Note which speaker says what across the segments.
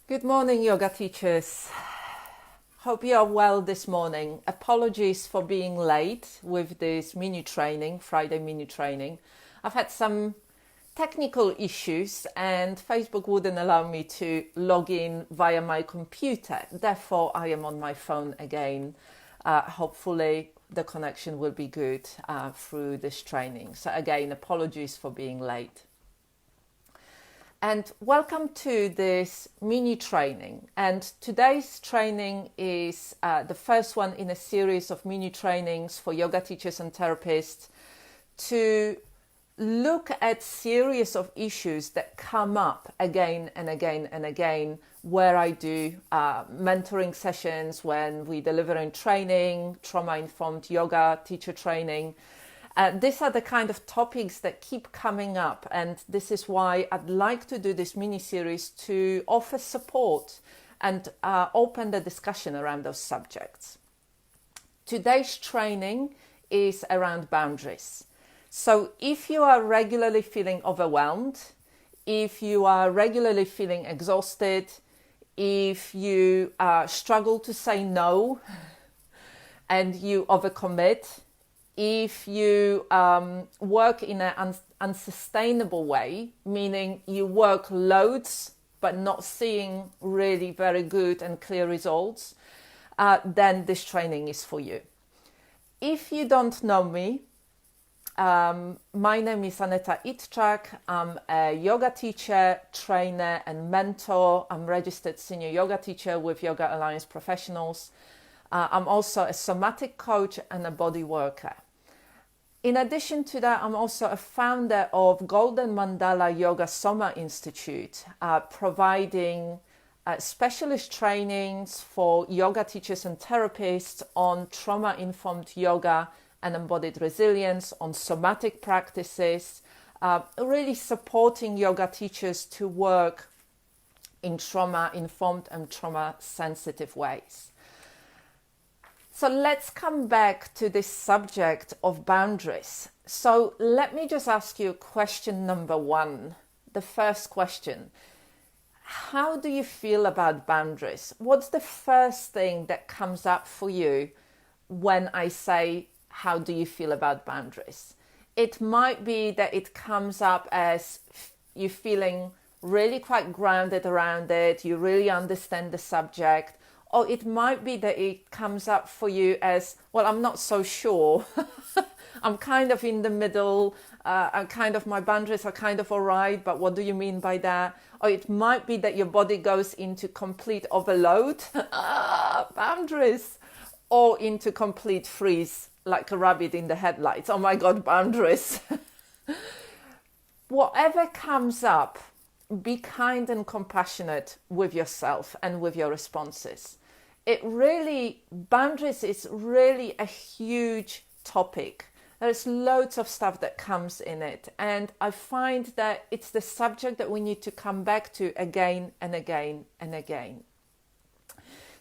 Speaker 1: Good morning, yoga teachers. Hope you are well this morning. Apologies for being late with this mini training, Friday mini training. I've had some technical issues and Facebook wouldn't allow me to log in via my computer. Therefore, I am on my phone again. Hopefully, the connection will be good through this training. So again, apologies for being late. And welcome to this mini training. And today's training is the first one in a series of mini trainings for yoga teachers and therapists to look at series of issues that come up again and again and again where I do mentoring sessions, when we deliver in training, trauma-informed yoga teacher training. These are the kind of topics that keep coming up, and this is why I'd like to do this mini-series to offer support and open the discussion around those subjects. Today's training is around boundaries. So if you are regularly feeling overwhelmed, if you are regularly feeling exhausted, if you struggle to say no and you overcommit, if you work in an unsustainable way, meaning you work loads but not seeing really very good and clear results, then this training is for you. If you don't know me, my name is Aneta Itczak. I'm a yoga teacher, trainer and mentor. I'm registered senior yoga teacher with Yoga Alliance Professionals. I'm also a somatic coach and a body worker. In addition to that, I'm also a founder of Golden Mandala Yoga Soma Institute, providing specialist trainings for yoga teachers and therapists on trauma-informed yoga and embodied resilience, on somatic practices, really supporting yoga teachers to work in trauma-informed and trauma-sensitive ways. So let's come back to this subject of boundaries. So let me just ask you question number one, the first question. How do you feel about boundaries? What's the first thing that comes up for you when I say, how do you feel about boundaries? It might be that it comes up as you feeling really quite grounded around it, you really understand the subject. Or it might be that it comes up for you as, well, I'm not so sure. I'm kind of in the middle. My boundaries are kind of all right, but what do you mean by that? Or it might be that your body goes into complete overload, boundaries, or into complete freeze, like a rabbit in the headlights. Oh my God, boundaries. Whatever comes up, be kind and compassionate with yourself and with your responses. Boundaries is really a huge topic. There's loads of stuff that comes in it. And I find that it's the subject that we need to come back to again and again and again.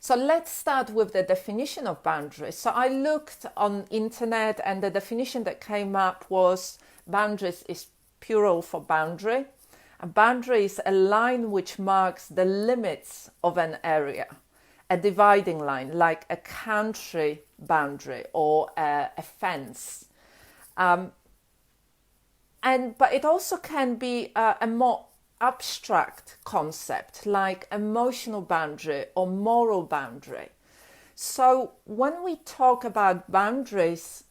Speaker 1: So let's start with the definition of boundaries. So I looked on internet and the definition that came up was boundaries is plural for boundary. A boundary is a line which marks the limits of an area, a dividing line, like a country boundary or a fence. But it also can be a more abstract concept, like emotional boundary or moral boundary. So when we talk about boundaries,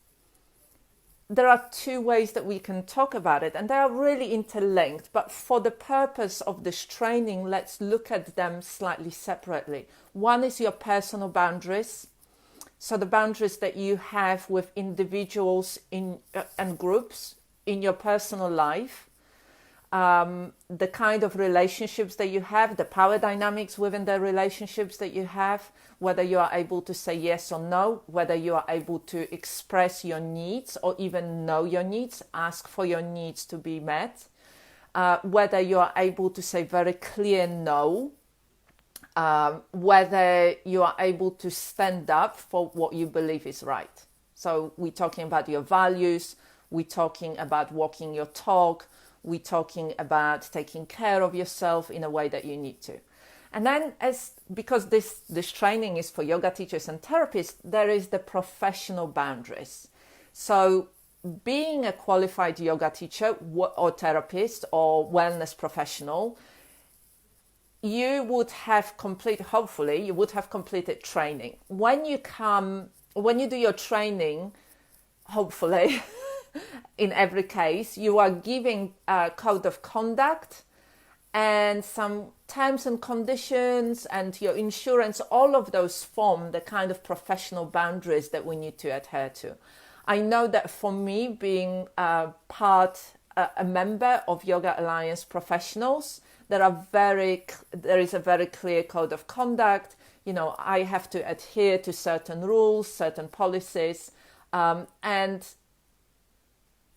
Speaker 1: there are two ways that we can talk about it, and they are really interlinked. But for the purpose of this training, let's look at them slightly separately. One is your personal boundaries. So the boundaries that you have with individuals and groups in your personal life. The kind of relationships that you have, the power dynamics within the relationships that you have, whether you are able to say yes or no, whether you are able to express your needs or even know your needs, ask for your needs to be met, whether you are able to say very clear no, whether you are able to stand up for what you believe is right. So we're talking about your values, we're talking about walking your talk, we're talking about taking care of yourself in a way that you need to. And then because this training is for yoga teachers and therapists, there is the professional boundaries. So being a qualified yoga teacher or therapist or wellness professional, you would have completed training. When you do your training, hopefully, in every case, you are giving a code of conduct and some terms and conditions and your insurance. All of those form the kind of professional boundaries that we need to adhere to. I know that for me, being a member of Yoga Alliance professionals, there is a very clear code of conduct. I have to adhere to certain rules, certain policies, and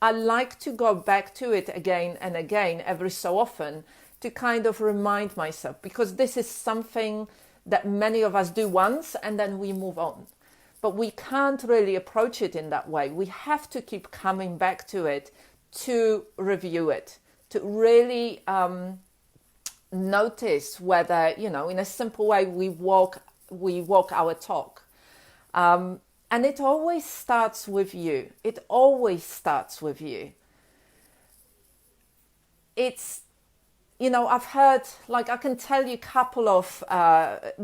Speaker 1: I like to go back to it again and again every so often to kind of remind myself, because this is something that many of us do once and then we move on. But we can't really approach it in that way. We have to keep coming back to it, to review it, to really notice whether, in a simple way, we walk our talk. And it always starts with you. It always starts with you. It's, I've heard, I can tell you a couple of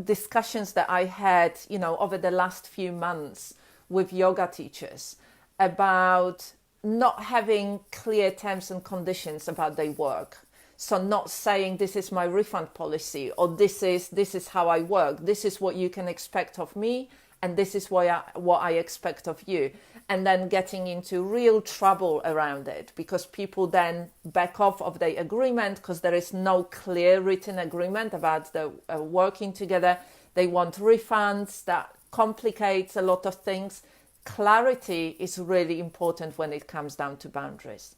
Speaker 1: discussions that I had, over the last few months with yoga teachers about not having clear terms and conditions about their work. So not saying this is my refund policy, or this is how I work. This is what you can expect of me, and this is what I expect of you. And then getting into real trouble around it, because people then back off of the agreement because there is no clear written agreement about the working together. They want refunds. That complicates a lot of things. Clarity is really important when it comes down to boundaries.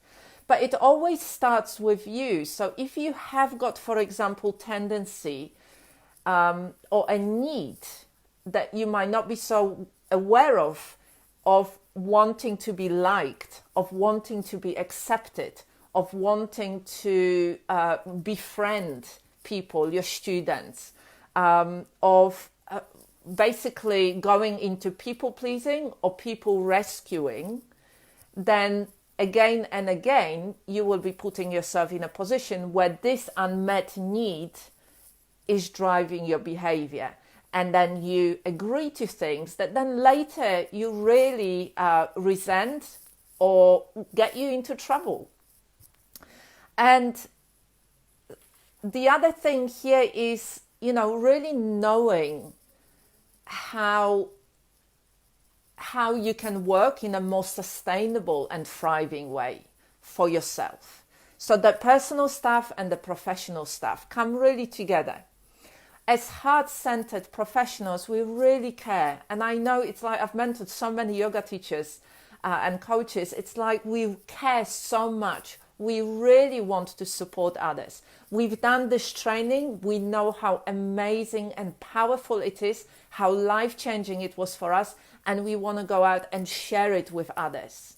Speaker 1: But it always starts with you. So if you have got, for example, tendency or a need that you might not be so aware of wanting to be liked, of wanting to be accepted, of wanting to befriend people, your students, of basically going into people pleasing or people rescuing, then again and again, you will be putting yourself in a position where this unmet need is driving your behavior. And then you agree to things that then later you really resent or get you into trouble. And the other thing here is, really knowing how you can work in a more sustainable and thriving way for yourself. So the personal stuff and the professional stuff come really together. As heart-centered professionals, we really care. And I know it's like I've mentored so many yoga teachers and coaches. It's like we care so much. We really want to support others. We've done this training. We know how amazing and powerful it is, how life-changing it was for us. And we want to go out and share it with others.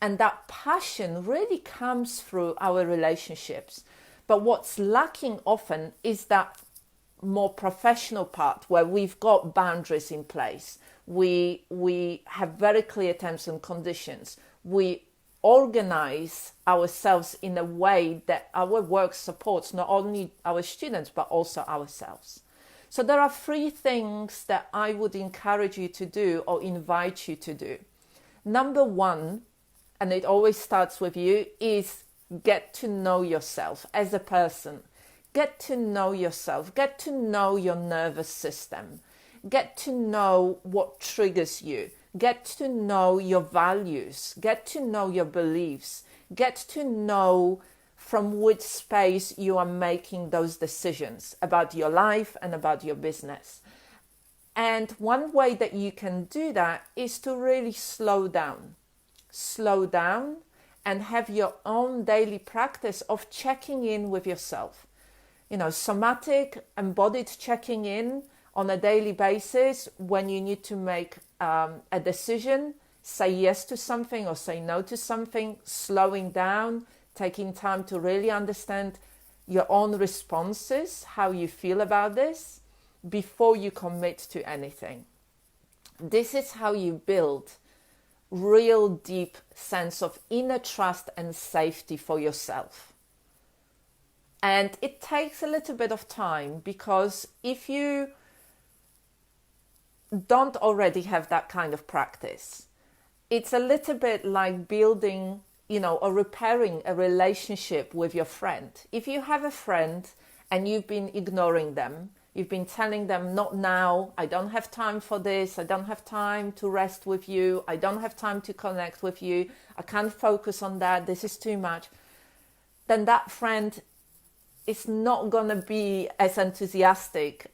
Speaker 1: And that passion really comes through our relationships. But what's lacking often is that more professional part where we've got boundaries in place. We have very clear terms and conditions. We organize ourselves in a way that our work supports not only our students but also ourselves. So there are 3 things that I would encourage you to do or invite you to do. Number 1, and it always starts with you, is get to know yourself as a person. Get to know yourself. Get to know your nervous system. Get to know what triggers you. Get to know your values. Get to know your beliefs. Get to know from which space you are making those decisions about your life and about your business. And one way that you can do that is to really slow down. Slow down and have your own daily practice of checking in with yourself. Somatic, embodied checking in on a daily basis when you need to make a decision, say yes to something or say no to something, slowing down, taking time to really understand your own responses, how you feel about this, before you commit to anything. This is how you build real deep sense of inner trust and safety for yourself. And it takes a little bit of time, because if you don't already have that kind of practice, it's a little bit like building, or repairing a relationship with your friend. If you have a friend and you've been ignoring them, you've been telling them, not now, I don't have time for this, I don't have time to rest with you, I don't have time to connect with you, I can't focus on that, this is too much, then that friend is not going to be as enthusiastic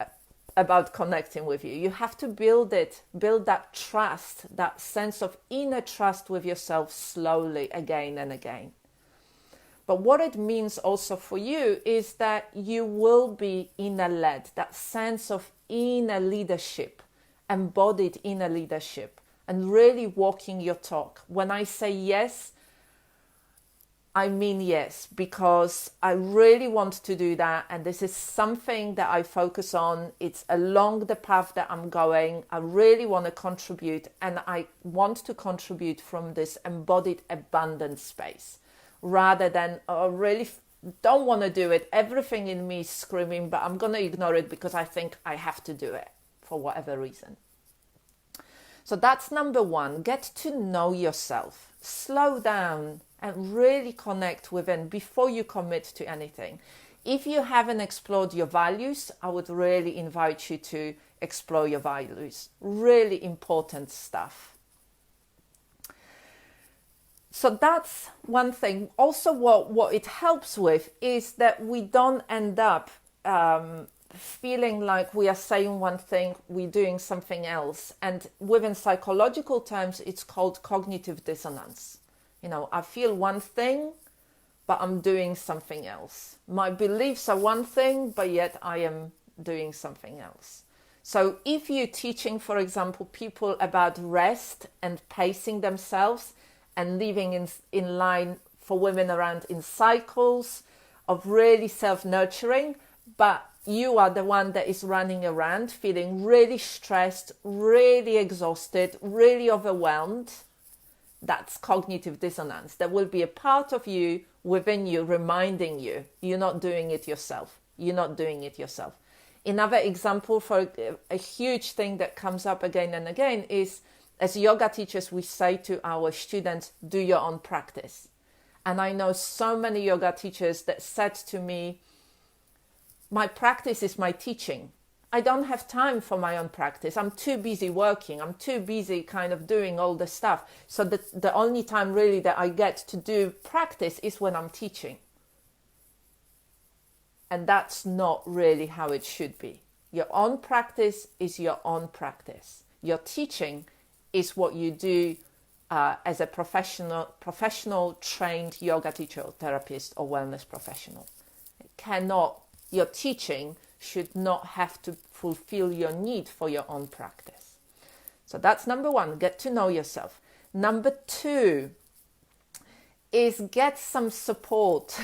Speaker 1: about connecting with you. You have to build that trust, that sense of inner trust with yourself slowly, again and again. But what it means also for you is that you will be inner-led, that sense of inner leadership, embodied inner leadership, and really walking your talk. When I say yes, I mean yes, because I really want to do that, and this is something that I focus on. It's along the path that I'm going. I really want to contribute, and I want to contribute from this embodied abundance space, rather than really don't want to do it. Everything in me is screaming, but I'm going to ignore it because I think I have to do it for whatever reason. So that's number one. Get to know yourself. Slow down and really connect within before you commit to anything. If you haven't explored your values, I would really invite you to explore your values. Really important stuff. So that's one thing. Also, what it helps with is that we don't end up feeling like we are saying one thing, we're doing something else. And within psychological terms, it's called cognitive dissonance. I feel one thing, but I'm doing something else. My beliefs are one thing, but yet I am doing something else. So if you're teaching, for example, people about rest and pacing themselves and living in line for women around in cycles of really self-nurturing, but you are the one that is running around feeling really stressed, really exhausted, really overwhelmed, that's cognitive dissonance. There will be a part of you within you reminding you, you're not doing it yourself. You're not doing it yourself. Another example for a huge thing that comes up again and again is, as yoga teachers, we say to our students, do your own practice. And I know so many yoga teachers that said to me, my practice is my teaching. I don't have time for my own practice. I'm too busy working. I'm too busy kind of doing all the stuff. So the only time really that I get to do practice is when I'm teaching. And that's not really how it should be. Your own practice is your own practice. Your teaching is what you do as a professional trained yoga teacher or therapist or wellness professional. Your teaching should not have to fulfill your need for your own practice. So that's number one, get to know yourself. Number two is get some support.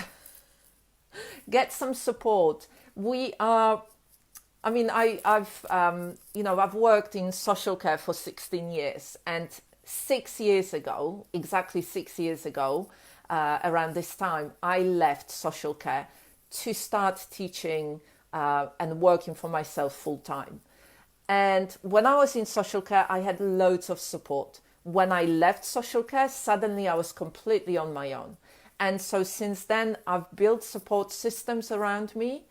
Speaker 1: Get some support. I've worked in social care for 16 years, and 6 years ago, exactly 6 years ago, around this time, I left social care to start teaching and working for myself full time. And when I was in social care, I had loads of support. When I left social care, suddenly I was completely on my own. And so since then, I've built support systems around me.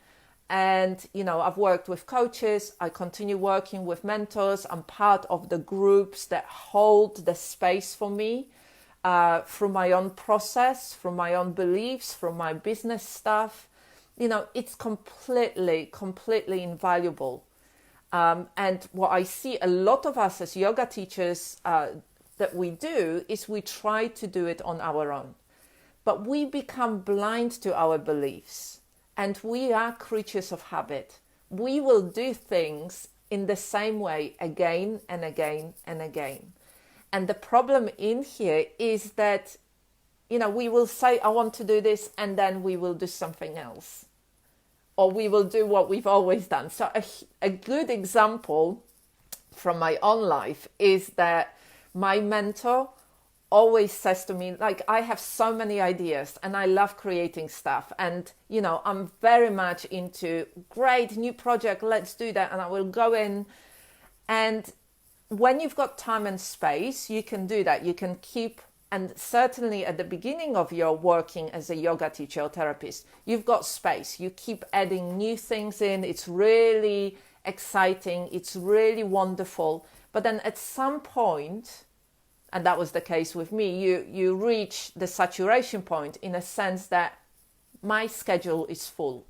Speaker 1: And, I've worked with coaches. I continue working with mentors. I'm part of the groups that hold the space for me through my own process, through my own beliefs, through my business stuff. It's completely invaluable. And what I see a lot of us as yoga teachers that we do is we try to do it on our own. But we become blind to our beliefs, and we are creatures of habit. We will do things in the same way again and again and again. And the problem in here is that, we will say, I want to do this, and then we will do something else. or we will do what we've always done. So a good example from my own life is that my mentor always says to me, like, I have so many ideas and I love creating stuff, and I'm very much into, great, new project, let's do that, and I will go in. And when you've got time and space, you can do that. You can keep, and certainly at the beginning of your working as a yoga teacher or therapist, you've got space. You keep adding new things in. It's really exciting. It's really wonderful. But then at some point, and that was the case with me, you reach the saturation point, in a sense that my schedule is full.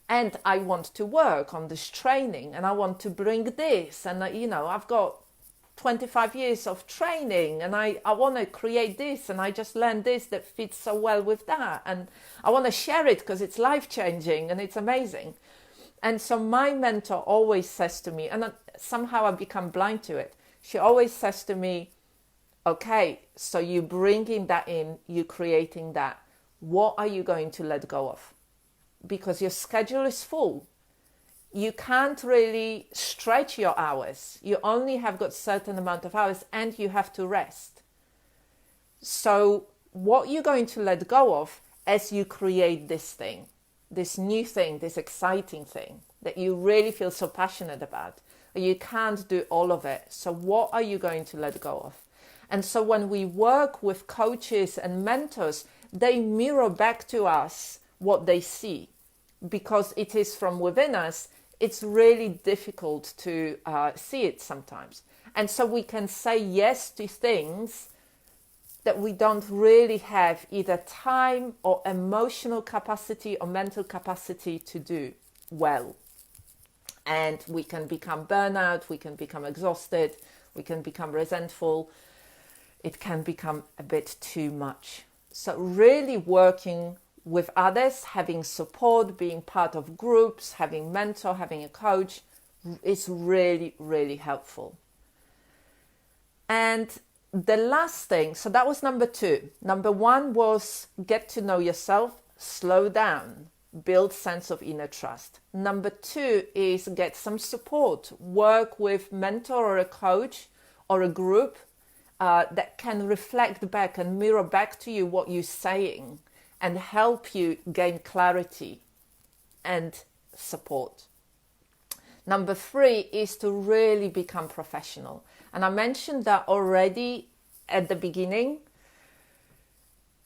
Speaker 1: And I want to work on this training, and I want to bring this, and I've got 25 years of training, and I want to create this, and I just learned this that fits so well with that, and I want to share it because it's life-changing and it's amazing. And so my mentor always says to me, and somehow I've become blind to it, she always says to me, okay, so you bringing that in, you creating that, what are you going to let go of? Because your schedule is full. You can't really stretch your hours. You only have got certain amount of hours, and you have to rest. So what you're going to let go of as you create this thing, this new thing, this exciting thing that you really feel so passionate about, you can't do all of it. So what are you going to let go of? And so when we work with coaches and mentors, they mirror back to us what they see, because it is from within us. It's really difficult to see it sometimes. And so we can say yes to things that we don't really have either time or emotional capacity or mental capacity to do well. And we can become burnout, we can become exhausted, we can become resentful. It can become a bit too much. So really working with others, having support, being part of groups, having a mentor, having a coach is really, really helpful. And the last thing, so that was number 2. Number 1 was get to know yourself, slow down, build sense of inner trust. Number 2 is get some support, work with mentor or a coach or a group that can reflect back and mirror back to you what you're saying and help you gain clarity and support. Number 3 is to really become professional. And I mentioned that already at the beginning.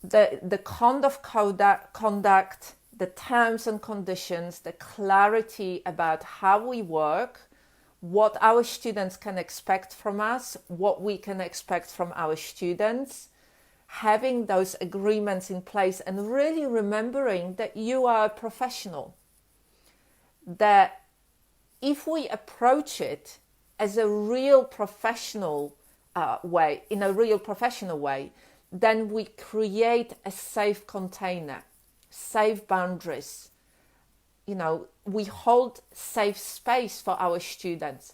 Speaker 1: The code of conduct, the terms and conditions, the clarity about how we work, what our students can expect from us, what we can expect from our students, having those agreements in place, and really remembering that you are a professional. That if we approach it as a real professional way, in a real professional way, then we create a safe container, safe boundaries. We hold safe space for our students.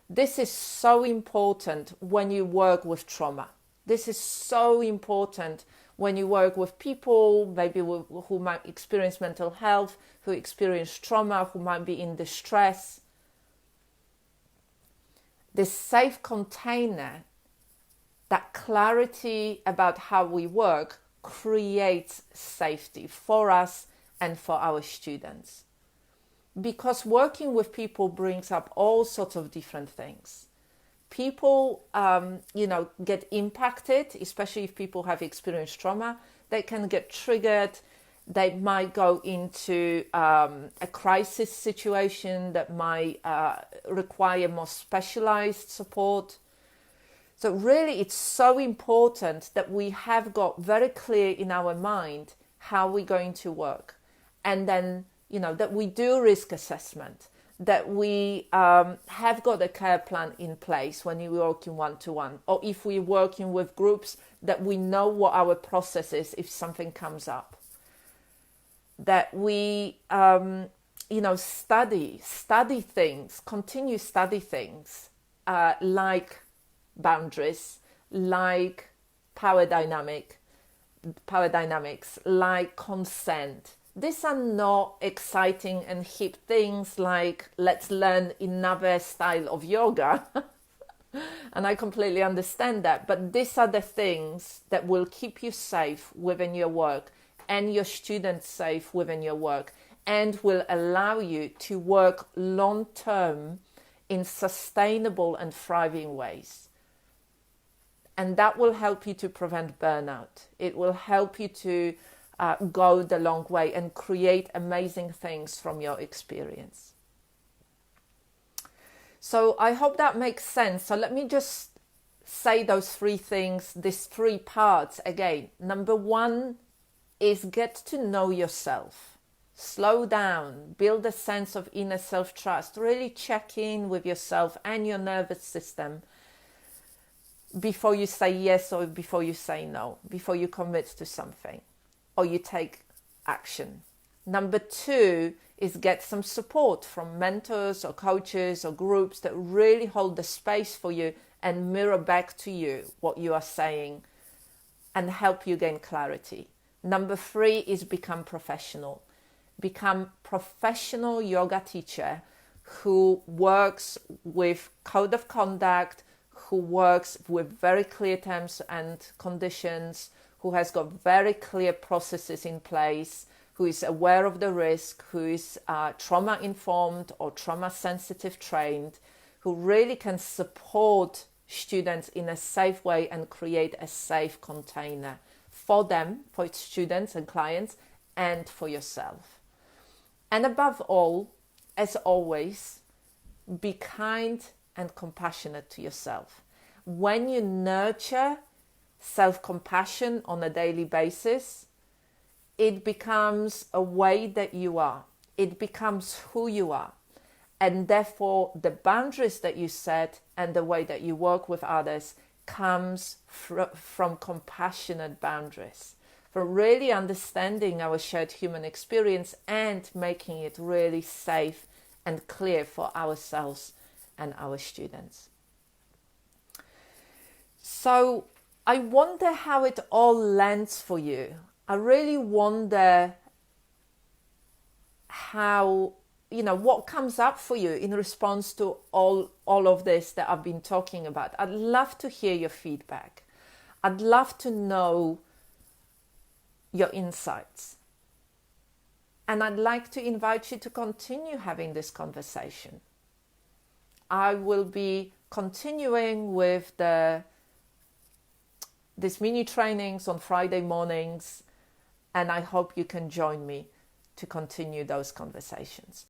Speaker 1: This is so important when you work with trauma. This is so important when you work with people, maybe who might experience mental health, who experience trauma, who might be in distress. This safe container, that clarity about how we work, creates safety for us and for our students. Because working with people brings up all sorts of different things. People, get impacted, especially if people have experienced trauma. They can get triggered. They might go into a crisis situation that might require more specialized support. So really, it's so important that we have got very clear in our mind how we're going to work. And then, that we do risk assessment, that we have got a care plan in place when you're working one-to-one, or if we're working with groups, that we know what our process is if something comes up. That we, study things, continue study things like boundaries, like power dynamics, like consent, These are not exciting and hip things like let's learn another style of yoga. And I completely understand that. But these are the things that will keep you safe within your work and your students safe within your work, and will allow you to work long term in sustainable and thriving ways. And that will help you to prevent burnout. It will help you to go the long way and create amazing things from your experience. So I hope that makes sense. So let me just say those three things, these three parts again. Number one is get to know yourself. Slow down, build a sense of inner self-trust, really check in with yourself and your nervous system before you say yes or before you say no, before you commit to something or you take action. Number two is get some support from mentors or coaches or groups that really hold the space for you and mirror back to you what you are saying and help you gain clarity. Number three is become professional. Become professional yoga teacher who works with code of conduct, who works with very clear terms and conditions, who has got very clear processes in place, who is aware of the risk, who is trauma-informed or trauma-sensitive trained, who really can support students in a safe way and create a safe container for them, for its students and clients, and for yourself. And above all, as always, be kind and compassionate to yourself. When you nurture self-compassion on a daily basis, it becomes a way that you are. It becomes who you are. And therefore, the boundaries that you set and the way that you work with others comes from compassionate boundaries, from really understanding our shared human experience and making it really safe and clear for ourselves and our students. So I wonder how it all lands for you. I really wonder how, what comes up for you in response to all of this that I've been talking about. I'd love to hear your feedback. I'd love to know your insights. And I'd like to invite you to continue having this conversation. I will be continuing with these mini trainings on Friday mornings, and I hope you can join me to continue those conversations.